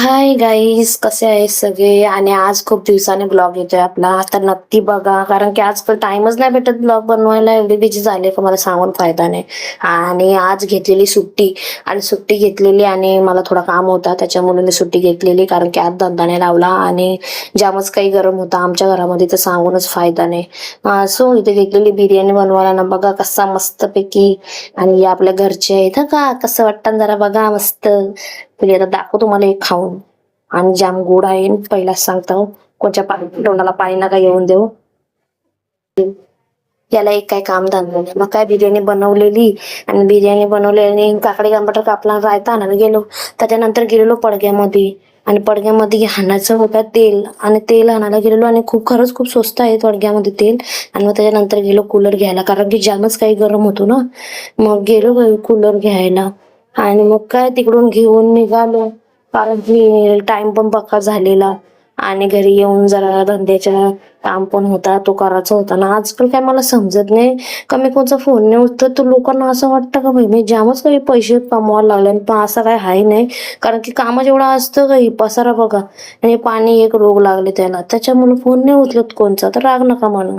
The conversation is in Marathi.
हाय गाईज, कसे आहे सगळे? आणि आज खूप दिवसाने ब्लॉग येतोय आपला. तर नक्की बघा, कारण की आजकाल टाइमच नाही भेटत ब्लॉग बनवायला. एवढी बिझी झाले का मला सांगून फायदा नाही. आणि आज घेतलेली सुट्टी, आणि सुट्टी घेतलेली आणि मला थोडा काम होता त्याच्यामुळे मी सुट्टी घेतलेली, कारण की आज धंदा नाही लावला आणि जामच काही गरम होता आमच्या घरामध्ये, तर सांगूनच फायदा नाही. सो इथे घेतलेली बिर्याणी बनवायला ना, बघा कसा मस्तपैकी. आणि हे आपल्या घरचे आहेत का, कसं वाटतं जरा बघा मस्त. पहिले आता दाखव तुम्हाला एक खाऊन. आणि जाम गोड आहे, पहिलाच सांगतो. कोणच्या तोंडाला पाणी नका येऊन देऊ. याला एक काय काम धंदा नाही. मग काय बिर्याणी बनवलेली, आणि बिर्याणी बनवलेली काकडी टमाटर कापला, रायता आणायला गेलो. त्याच्यानंतर गेलेलो पडग्यामध्ये, आणि पडग्यामध्ये आणायचं होतं तेल, आणि तेल आणायला गेलेलो. आणि खरंच खूप स्वस्त आहे पडग्यामध्ये तेल. आणि मग त्याच्यानंतर गेलो कूलर घ्यायला, कारण की जामच काही गरम होतो ना. मग गेलो कूलर घ्यायला, आणि मग काय तिकडून घेऊन निघालो, कारण की टाइम पण पक्का झालेला. आणि घरी येऊन जरा धंद्याच्या काम पण होता, तो करायचा होता ना. आजकाल काय मला समजत नाही का, मी कोणचा फोन नाही उचलत तर लोकांना असं वाटतं का भाई मी जामच काही पैसे कमवायला लागले. पण असं काय आहे नाही, कारण की काम जेवढं असतं काही पसारा बघा. आणि पाणी एक रोग लागले त्याला, त्याच्यामुळे फोन नाही उचलत कोणचा, तर राग नका म्हणू.